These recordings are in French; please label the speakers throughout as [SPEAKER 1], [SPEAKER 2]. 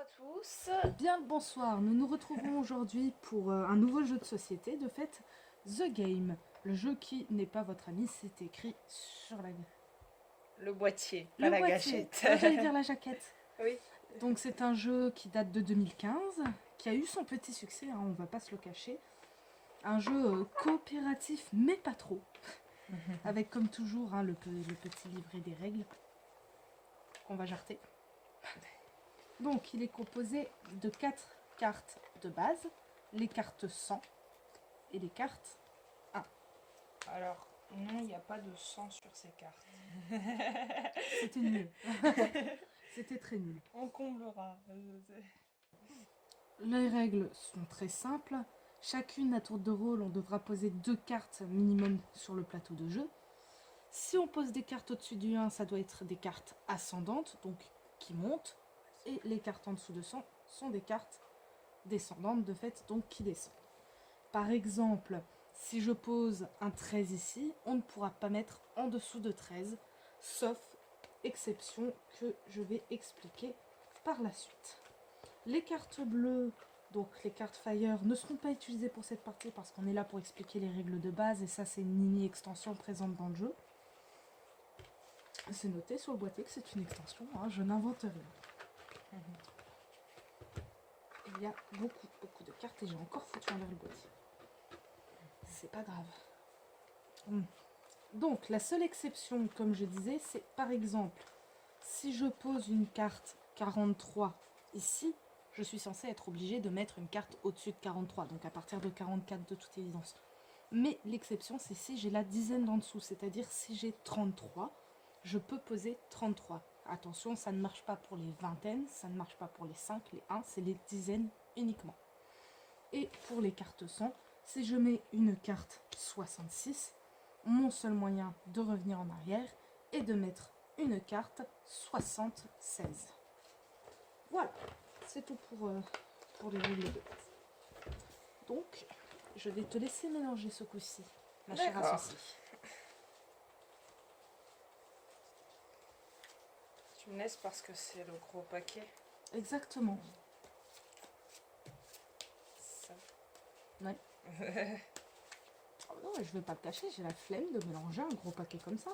[SPEAKER 1] à tous.
[SPEAKER 2] Bien le bonsoir, nous nous retrouvons aujourd'hui pour un nouveau jeu de société, de fait The Game. Le jeu qui n'est pas votre ami, c'est écrit sur la...
[SPEAKER 1] Le boîtier,
[SPEAKER 2] Le
[SPEAKER 1] pas la
[SPEAKER 2] boîtier.
[SPEAKER 1] gâchette.
[SPEAKER 2] Ah, j'allais dire la jaquette.
[SPEAKER 1] Oui.
[SPEAKER 2] Donc c'est un jeu qui date de 2015, qui a eu son petit succès, hein, on va pas se le cacher. Un jeu coopératif, mais pas trop. Avec comme toujours hein, le petit livret des règles qu'on va jarter. Donc il est composé de 4 cartes de base, les cartes 100 et les cartes 1.
[SPEAKER 1] Alors, non, il n'y a pas de sang sur ces cartes.
[SPEAKER 2] C'était nul. C'était très nul.
[SPEAKER 1] On comblera.
[SPEAKER 2] Les règles sont très simples. Chacune à tour de rôle, on devra poser 2 cartes minimum sur le plateau de jeu. Si on pose des cartes au-dessus du 1, ça doit être des cartes ascendantes, donc qui montent. Et les cartes en dessous de 100 sont des cartes descendantes, de fait, donc qui descendent. Par exemple, si je pose un 13 ici, on ne pourra pas mettre en dessous de 13, sauf exception que je vais expliquer par la suite. Les cartes bleues, donc les cartes Fire, ne seront pas utilisées pour cette partie parce qu'on est là pour expliquer les règles de base et ça c'est une mini-extension présente dans le jeu. C'est noté sur le boîtier que c'est une extension, hein, je n'invente rien. Il y a beaucoup de cartes et j'ai encore foutu envers le boîtier. C'est pas grave. Donc la seule exception, comme je disais, c'est par exemple, si je pose une carte 43 ici, je suis censée être obligée de mettre une carte au-dessus de 43, donc à partir de 44 de toute évidence. Mais l'exception, c'est si j'ai la dizaine d'en dessous, c'est-à-dire si j'ai 33, je peux poser 33. Attention, ça ne marche pas pour les vingtaines, ça ne marche pas pour les 5, les 1, c'est les dizaines uniquement. Et pour les cartes 100, si je mets une carte 66, mon seul moyen de revenir en arrière est de mettre une carte 76. Voilà, c'est tout pour les règles de base. Donc, je vais te laisser mélanger ce coup-ci, ma chère associée.
[SPEAKER 1] Tu me laisses parce que c'est le gros paquet.
[SPEAKER 2] Exactement.
[SPEAKER 1] Ça.
[SPEAKER 2] Ouais. Oh non, je vais pas le cacher, j'ai la flemme de mélanger un gros paquet comme ça.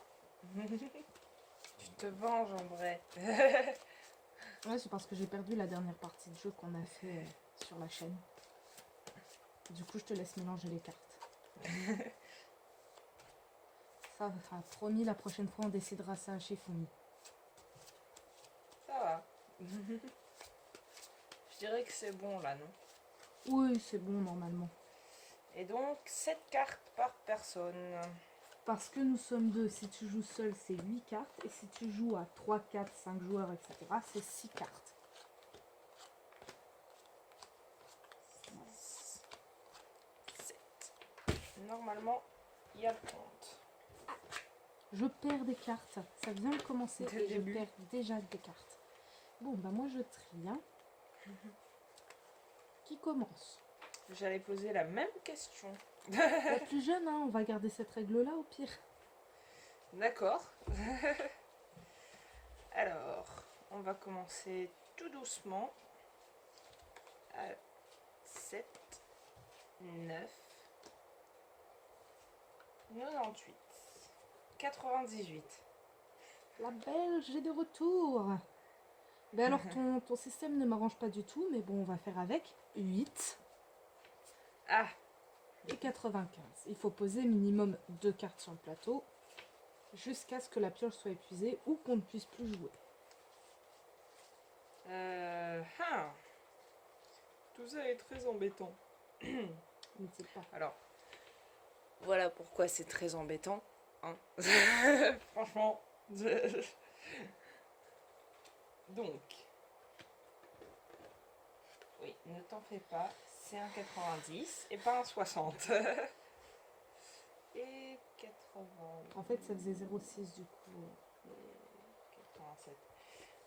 [SPEAKER 1] Tu te venges en vrai.
[SPEAKER 2] Ouais, c'est parce que j'ai perdu la dernière partie de jeu qu'on a fait sur la chaîne. Du coup, je te laisse mélanger les cartes. Ça, enfin, promis, la prochaine fois, on décidera ça chez Fumi.
[SPEAKER 1] Ça va. Je dirais que c'est bon là, non?
[SPEAKER 2] Oui, c'est bon, normalement.
[SPEAKER 1] Et donc, 7 cartes par personne.
[SPEAKER 2] Parce que nous sommes deux, si tu joues seul, c'est 8 cartes. Et si tu joues à 3, 4, 5 joueurs, etc., c'est 6 cartes.
[SPEAKER 1] 7. Normalement, il y a le compte.
[SPEAKER 2] Je perds des cartes. Ça vient de commencer
[SPEAKER 1] Dès le
[SPEAKER 2] et je
[SPEAKER 1] début.
[SPEAKER 2] perds déjà des cartes. Bon, bah moi, je trie. Hein. Qui commence?
[SPEAKER 1] J'allais poser la même question.
[SPEAKER 2] La plus jeune, hein, on va garder cette règle-là au pire.
[SPEAKER 1] D'accord. Alors, on va commencer tout doucement. 7, 9, 98, 98.
[SPEAKER 2] La Belge est de retour. Ben alors, ton système ne m'arrange pas du tout, mais bon, on va faire avec 8
[SPEAKER 1] Ah,
[SPEAKER 2] et 95. Il faut poser minimum 2 cartes sur le plateau jusqu'à ce que la pioche soit épuisée ou qu'on ne puisse plus jouer.
[SPEAKER 1] Tout ça est très embêtant.
[SPEAKER 2] Mais c'est pas.
[SPEAKER 1] Alors, voilà pourquoi c'est très embêtant. Hein. Franchement. Donc, oui, ne t'en fais pas, c'est un 90 et pas un 60. Et 80.
[SPEAKER 2] En fait, ça faisait 0,6 du coup.
[SPEAKER 1] Et 87.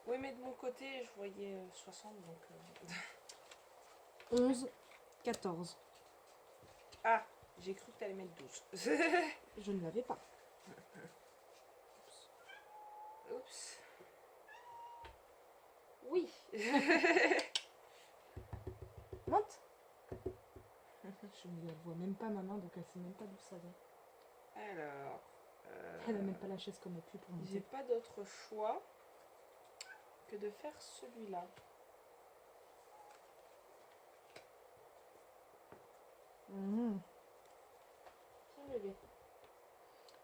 [SPEAKER 1] Oui, mais de mon côté, je voyais 60, donc...
[SPEAKER 2] 11, 14.
[SPEAKER 1] Ah, j'ai cru que tu allais mettre 12.
[SPEAKER 2] Je ne l'avais pas.
[SPEAKER 1] Oups.
[SPEAKER 2] Oui. Elle voit même pas ma main, donc elle sait même pas d'où ça vient.
[SPEAKER 1] Alors...
[SPEAKER 2] Elle a même pas la chaise comme appui pour
[SPEAKER 1] j'ai
[SPEAKER 2] monter.
[SPEAKER 1] pas d'autre choix que de faire celui-là.
[SPEAKER 2] Mhm.
[SPEAKER 1] Tiens, bébé.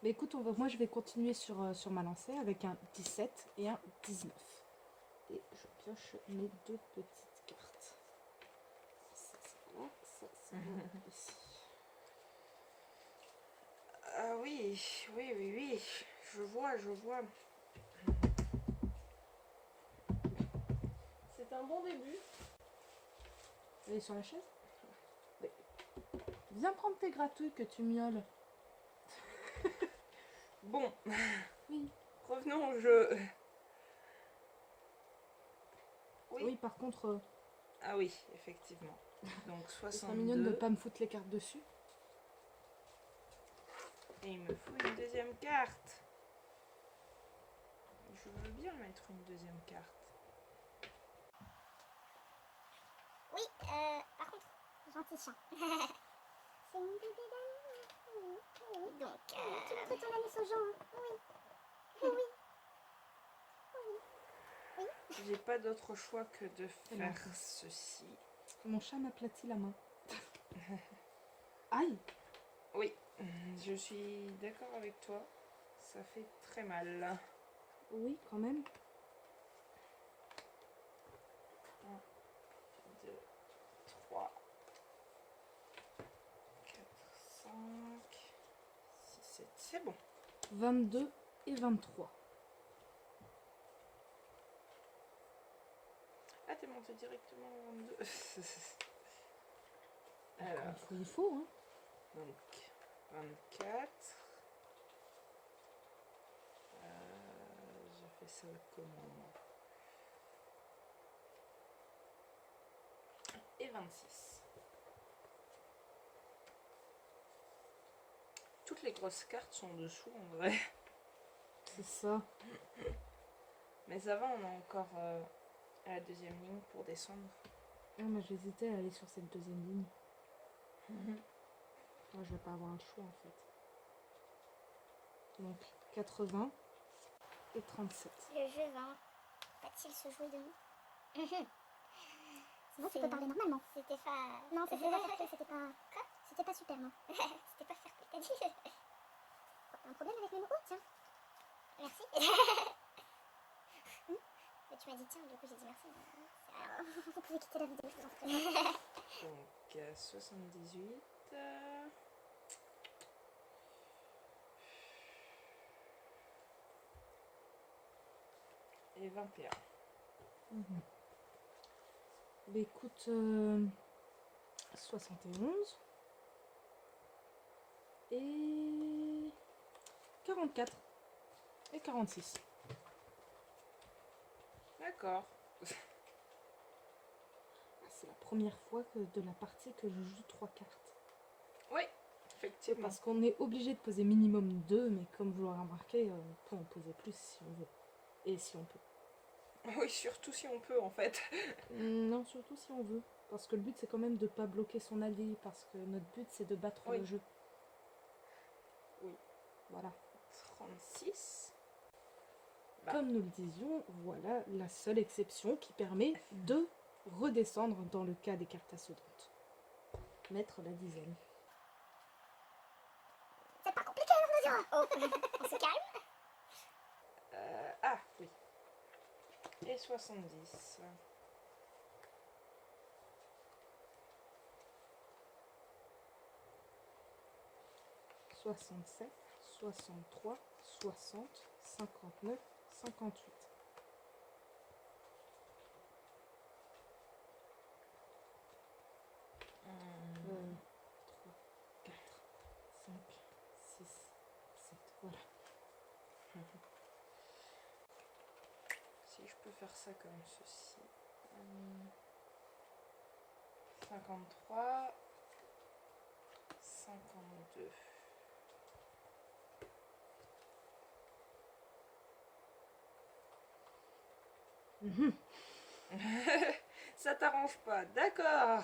[SPEAKER 2] Mais écoute, moi je vais continuer sur ma lancée avec un 17 et un 19. Et je pioche mes deux petites cartes. Ça c'est là, ça c'est là, ici.
[SPEAKER 1] Ah oui, oui, oui, oui. Je vois, je vois. C'est un bon début.
[SPEAKER 2] Elle est sur la chaise? Oui. Viens prendre tes gratouilles que tu miaules.
[SPEAKER 1] Bon,
[SPEAKER 2] Oui.
[SPEAKER 1] revenons au jeu. Oui.
[SPEAKER 2] Oui, par contre,
[SPEAKER 1] Ah oui, effectivement. Donc
[SPEAKER 2] ce serait mignon de
[SPEAKER 1] 62.
[SPEAKER 2] pas me foutre les cartes dessus.
[SPEAKER 1] Et il me faut une deuxième carte. Je veux bien mettre une deuxième carte.
[SPEAKER 3] Oui, par contre, gentil chien. C'est mon bébé d'amour. Oui. Donc, tu montres ton anus aux gens. Oui. Oui.
[SPEAKER 1] J'ai pas d'autre choix que de
[SPEAKER 2] Elle a
[SPEAKER 1] faire
[SPEAKER 2] un peu.
[SPEAKER 1] ceci.
[SPEAKER 2] Mon chat m'aplatit la main. Aïe!
[SPEAKER 1] Oui, je suis d'accord avec toi. Ça fait très mal.
[SPEAKER 2] Oui, quand même.
[SPEAKER 1] 2, 3, 4, 5, 6, 7. C'est bon.
[SPEAKER 2] 22 et 23.
[SPEAKER 1] Ah, t'es monté directement au 22.
[SPEAKER 2] Quand
[SPEAKER 1] Alors,
[SPEAKER 2] il faut, hein.
[SPEAKER 1] donc 24. Je fais ça comment? Et 26. Toutes les grosses cartes sont dessous en vrai.
[SPEAKER 2] C'est ça.
[SPEAKER 1] Mais ça va, on est encore à la deuxième ligne pour descendre.
[SPEAKER 2] Non, mais j'hésitais à aller sur cette deuxième ligne. Moi, je vais pas avoir le choix en fait. Donc 80 et 37.
[SPEAKER 3] Le jeu va-t-il se jouer de nous? Sinon, tu peux parler normalement. C'était pas... Non, c'était pas fair play, c'était pas... Quoi? C'était pas super, non. C'était pas fair play, t'as dit. T'as un problème avec mes mots? Oh, tiens. Merci. Mais tu m'as dit tiens, du coup j'ai dit merci. Alors, vous pouvez quitter la vidéo, je vous en prie.
[SPEAKER 1] Donc 78. Et 21.
[SPEAKER 2] Bah, écoute, 71 et 44 et 46.
[SPEAKER 1] D'accord.
[SPEAKER 2] C'est la première fois de la partie que je joue 3 cartes.
[SPEAKER 1] Oui, effectivement.
[SPEAKER 2] Parce qu'on est obligé de poser minimum 2, mais comme vous l'aurez remarqué, on peut en poser plus si on veut. Et si on peut.
[SPEAKER 1] Oui, surtout si on peut en fait.
[SPEAKER 2] Non, surtout si on veut. Parce que le but c'est quand même de pas bloquer son allié. Parce que notre but c'est de battre
[SPEAKER 1] Oui.
[SPEAKER 2] le jeu.
[SPEAKER 1] Oui.
[SPEAKER 2] Voilà.
[SPEAKER 1] 36. Bah.
[SPEAKER 2] Comme nous le disions, voilà la seule exception qui permet de redescendre dans le cas des cartes ascendantes. Mettre la dizaine.
[SPEAKER 3] C'est pas compliqué, Arnaud. Oh, on se calme.
[SPEAKER 1] Ah, oui. Et 70.
[SPEAKER 2] 67, 63, 60, 59, 58.
[SPEAKER 1] Hum.
[SPEAKER 2] 3, 4, 5, 6, 7. Voilà.
[SPEAKER 1] Si je peux faire ça comme ceci. 53. 52. Ça t'arrange pas, d'accord.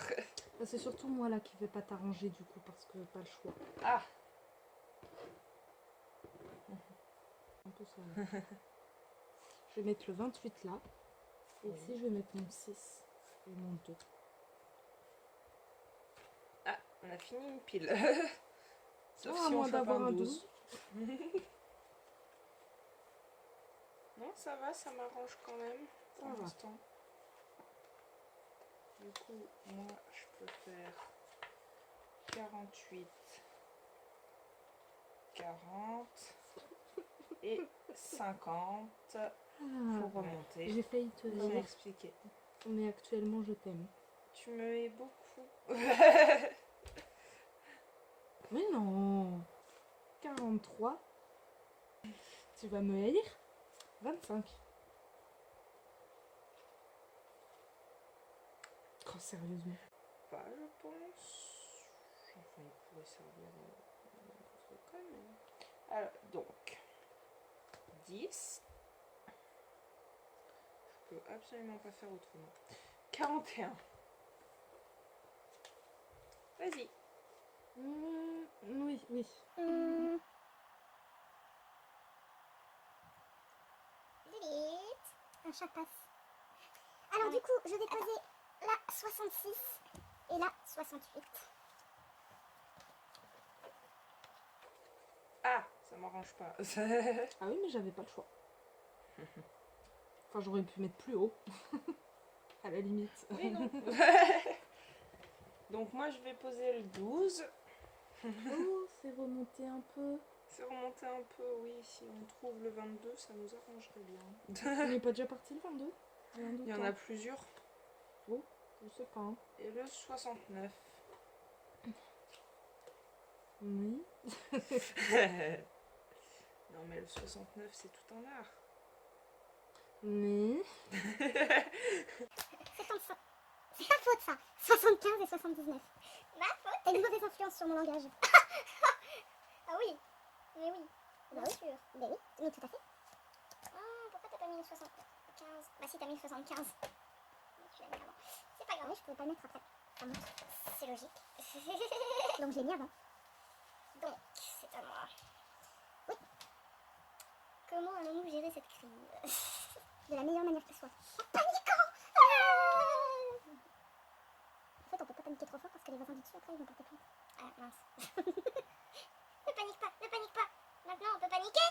[SPEAKER 2] Bah, c'est surtout moi là qui vais pas t'arranger du coup parce que pas le choix.
[SPEAKER 1] Ah,
[SPEAKER 2] Un peu ça. Là. Je vais mettre le 28 là. Et
[SPEAKER 1] Oui.
[SPEAKER 2] ici je vais mettre mon 6 et mon 2.
[SPEAKER 1] ah, on a fini une pile. Sauf
[SPEAKER 2] Ah, à
[SPEAKER 1] si on
[SPEAKER 2] moins
[SPEAKER 1] chope
[SPEAKER 2] d'avoir
[SPEAKER 1] un
[SPEAKER 2] un
[SPEAKER 1] 12. Non, ça va, ça m'arrange quand même pour
[SPEAKER 2] Ça va.
[SPEAKER 1] l'instant. Du coup, moi, je peux faire 48, 40 et 50 pour remonter.
[SPEAKER 2] J'ai failli te
[SPEAKER 1] Bien
[SPEAKER 2] dire,
[SPEAKER 1] expliqué.
[SPEAKER 2] mais actuellement je t'aime.
[SPEAKER 1] Tu me hais beaucoup.
[SPEAKER 2] Mais non 43. Tu vas me haïr 25. Oh, sérieusement.
[SPEAKER 1] Pas, je pense. Enfin, il pourrait servir n'importe quoi, mais... Alors, donc, 10. Je peux absolument pas faire autrement. 41. Vas-y.
[SPEAKER 2] Oui, oui.
[SPEAKER 3] Vite. Un chat passe. Alors du coup, je vais poser la 66 et la 68.
[SPEAKER 1] Ah, ça m'arrange pas.
[SPEAKER 2] Ah oui, mais j'avais pas le choix. Enfin, j'aurais pu mettre plus haut. À la limite.
[SPEAKER 1] Oui, non. Donc moi, je vais poser le 12.
[SPEAKER 2] Oh, c'est remonté un peu.
[SPEAKER 1] C'est remonté un peu, oui. Si on trouve le 22, ça nous arrangerait bien.
[SPEAKER 2] On n'est pas déjà parti le 22
[SPEAKER 1] Il y en a plusieurs.
[SPEAKER 2] Oh, je sais pas. Hein.
[SPEAKER 1] Et le 69.
[SPEAKER 2] Oui.
[SPEAKER 1] Non, mais le 69, c'est tout un art.
[SPEAKER 2] Mais...
[SPEAKER 3] 75. C'est ta faute ça. 75 et 79. Ma faute. T'as une mauvaise influence sur mon langage. Ah oui. Mais oui. Bien sûr. Ben oui. Mais tout à fait. Ah, pourquoi t'as pas mis le 75? Bah si, t'as mis le 75. Tu l'as mis avant. C'est pas grave. Oui, je pouvais pas le mettre après. Ah bon. C'est logique. Donc je l'ai mis avant. Donc, c'est à moi. Oui. Comment allons-nous gérer cette crise? De la meilleure manière que soit. En paniquant. En fait, on peut pas paniquer trop fort parce que les voisins du dessus, après, ils vont porter plainte. Ah, mince. Ne panique pas, ne panique pas. Maintenant, on peut paniquer.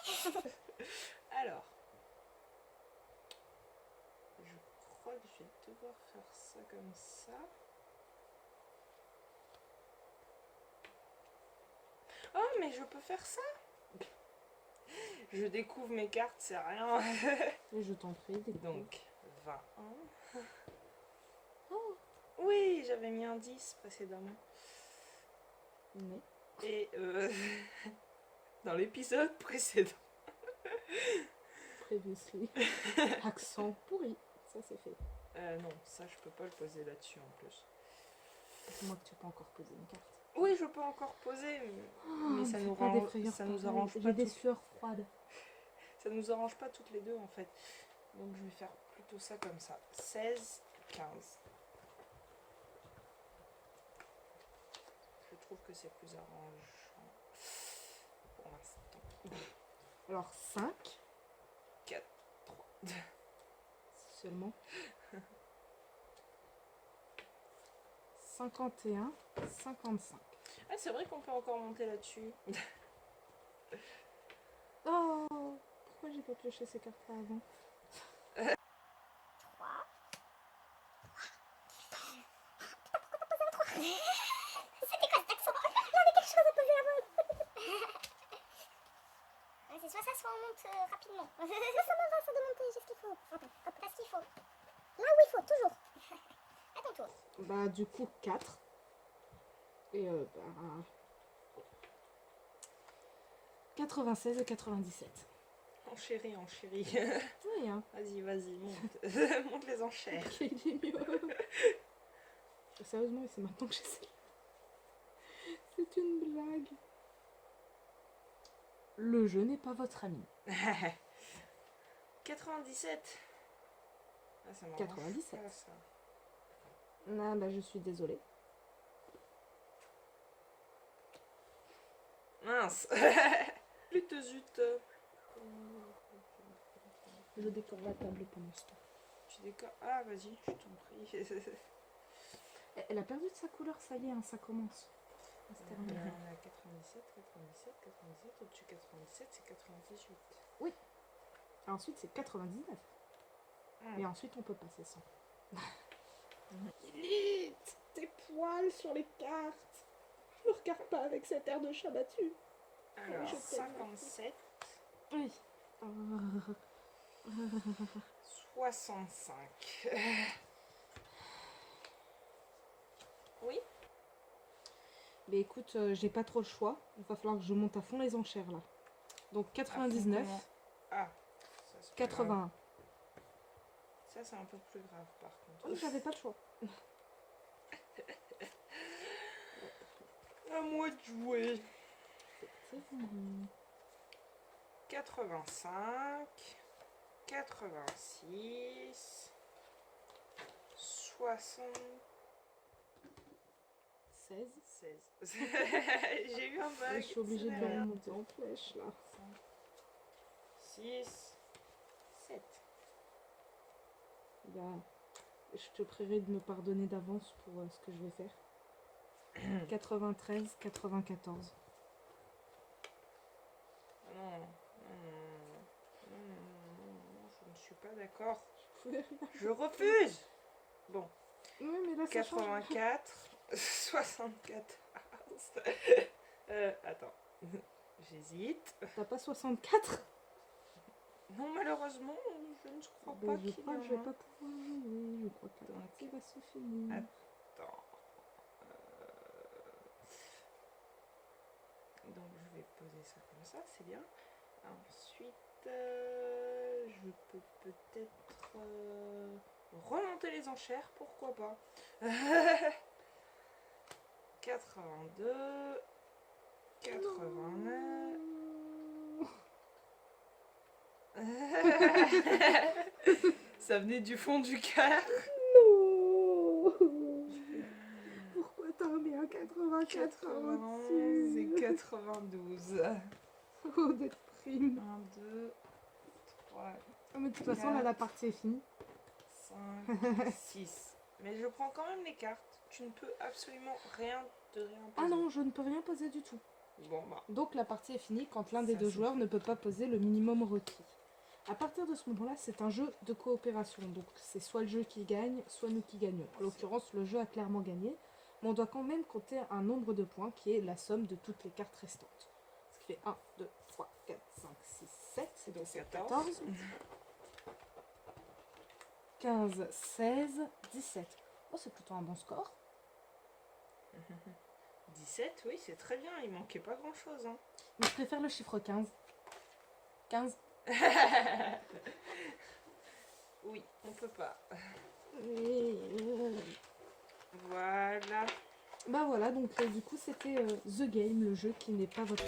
[SPEAKER 1] Alors, je crois que je vais devoir faire ça comme ça. Oh, mais je peux faire ça. Je découvre mes cartes, c'est rien.
[SPEAKER 2] Et je t'en prie, des
[SPEAKER 1] Donc, 21.
[SPEAKER 2] Oh.
[SPEAKER 1] Oui, j'avais mis un 10 précédemment.
[SPEAKER 2] Mais...
[SPEAKER 1] Et dans l'épisode précédent.
[SPEAKER 2] Previously. Accent pourri. Ça, c'est fait.
[SPEAKER 1] Non, ça je peux pas le poser là-dessus en plus.
[SPEAKER 2] C'est moi que tu peux encore poser une carte.
[SPEAKER 1] Oui, je peux encore poser, mais ça nous
[SPEAKER 2] Pas des
[SPEAKER 1] rend,
[SPEAKER 2] frayeurs
[SPEAKER 1] ça nous
[SPEAKER 2] pareilles.
[SPEAKER 1] arrange
[SPEAKER 2] J'ai
[SPEAKER 1] pas.
[SPEAKER 2] des sueurs froides.
[SPEAKER 1] Ça nous arrange pas toutes les deux en fait. Donc je vais faire plutôt ça comme ça. 16, 15. Je trouve que c'est plus arrangeant pour l'instant.
[SPEAKER 2] Alors 5.
[SPEAKER 1] 4, 3.
[SPEAKER 2] Seulement. 51, 55.
[SPEAKER 1] Ah, c'est vrai qu'on peut encore monter là-dessus.
[SPEAKER 2] Oh, pourquoi j'ai pas pioché ces cartes-là avant?
[SPEAKER 3] 3. C'était quoi cet accent? J'avais quelque chose à poser avant. C'est soit ça, soit on monte rapidement. Ça me va, ça de monter, j'ai ce qu'il faut. Attends, hop, t'as ce qu'il faut. Là où il faut, toujours. À ton tour.
[SPEAKER 2] Bah du coup 4. Et 96 et 97.
[SPEAKER 1] Enchérie, enchérie.
[SPEAKER 2] Oui, hein.
[SPEAKER 1] Vas-y, vas-y, monte. Monte les enchères.
[SPEAKER 2] Ok, il est mieux. Sérieusement, et c'est maintenant que j'essaie. C'est une blague. Le jeu n'est pas votre ami.
[SPEAKER 1] 97. Ah, ça m'arrange
[SPEAKER 2] 97.
[SPEAKER 1] pas, ça.
[SPEAKER 2] Ah bah je suis désolée.
[SPEAKER 1] Mince. Zut, zut.
[SPEAKER 2] Je décore la table pendant ce temps.
[SPEAKER 1] Tu décores. Ah, vas-y, je t'en prie.
[SPEAKER 2] Elle a perdu de sa couleur, ça y est, hein, ça commence. à se
[SPEAKER 1] On
[SPEAKER 2] terminer.
[SPEAKER 1] a 97, 97, 97. Au-dessus 97, c'est 98.
[SPEAKER 2] Ensuite, c'est 99.
[SPEAKER 1] Ah.
[SPEAKER 2] Et ensuite, on peut passer 100. Lilith, tes poils sur les cartes. Je me regarde pas avec cet air de chat battu.
[SPEAKER 1] Alors,
[SPEAKER 2] je t'aime.
[SPEAKER 1] 57,
[SPEAKER 2] Oui.
[SPEAKER 1] 65. Oui.
[SPEAKER 2] Mais écoute, j'ai pas trop le choix. Il va falloir que je monte à fond les enchères là. Donc 99,
[SPEAKER 1] comment Ah, ça, c'est pas
[SPEAKER 2] 81.
[SPEAKER 1] grave. Ça, c'est un peu plus grave par contre.
[SPEAKER 2] Oui, j'avais pas le choix.
[SPEAKER 1] À moi de jouer.
[SPEAKER 2] C'est fini.
[SPEAKER 1] 85, 86, 60,
[SPEAKER 2] 16.
[SPEAKER 1] 16. J'ai eu un bug.
[SPEAKER 2] Je suis obligée de
[SPEAKER 1] c'est
[SPEAKER 2] le
[SPEAKER 1] rien.
[SPEAKER 2] remonter en flèche là.
[SPEAKER 1] 6, 7.
[SPEAKER 2] Bah, je te prierai de me pardonner d'avance pour ce que je vais faire. 93, 94.
[SPEAKER 1] Non, non, je ne suis pas d'accord. Je refuse. Bon,
[SPEAKER 2] Oui, mais là, ça change.
[SPEAKER 1] 84, 74. Attends, j'hésite.
[SPEAKER 2] T'as pas 64?
[SPEAKER 1] Non, malheureusement, je ne crois
[SPEAKER 2] Bah,
[SPEAKER 1] pas
[SPEAKER 2] je
[SPEAKER 1] qu'il y
[SPEAKER 2] crois
[SPEAKER 1] en
[SPEAKER 2] que je vais
[SPEAKER 1] a.
[SPEAKER 2] pas pouvoir jouer. Je crois que la
[SPEAKER 1] Donc,
[SPEAKER 2] partie va se finir.
[SPEAKER 1] Attends. Donc je vais poser ça comme ça, c'est bien. Ensuite, je peux peut-être remonter les enchères, pourquoi pas. 82, 89. Ça venait du fond du cœur.
[SPEAKER 2] Non. Pourquoi t'as mis un 94
[SPEAKER 1] 91 et 92.
[SPEAKER 2] Oh, des primes.
[SPEAKER 1] 1, 2, 3,
[SPEAKER 2] Ah, mais de toute façon, là, la partie est finie.
[SPEAKER 1] 5, 6. Mais je prends quand même les cartes. Tu ne peux absolument rien poser.
[SPEAKER 2] Ah non, je ne peux rien poser du tout.
[SPEAKER 1] Bon bah.
[SPEAKER 2] Donc la partie est finie quand l'un des
[SPEAKER 1] Ça,
[SPEAKER 2] deux
[SPEAKER 1] c'est
[SPEAKER 2] joueurs ne peut pas poser le minimum requis. À partir de ce moment-là, c'est un jeu de coopération. Donc c'est soit le jeu qui gagne, soit nous qui gagnons. En l'occurrence, le jeu a clairement gagné. Mais on doit quand même compter un nombre de points qui est la somme de toutes les cartes restantes. Ce qui fait 1, 2, 3, 4, 5, 6, 7.
[SPEAKER 1] C'est donc
[SPEAKER 2] 14. 15, 16, 17. Oh, c'est plutôt un bon score.
[SPEAKER 1] 17, oui, c'est très bien. Il manquait pas grand chose. Hein.
[SPEAKER 2] Mais je préfère le chiffre 15. 15.
[SPEAKER 1] Oui, on peut pas.
[SPEAKER 2] Et,
[SPEAKER 1] Voilà.
[SPEAKER 2] bah voilà, donc du coup c'était The Game, le jeu qui n'est pas votre...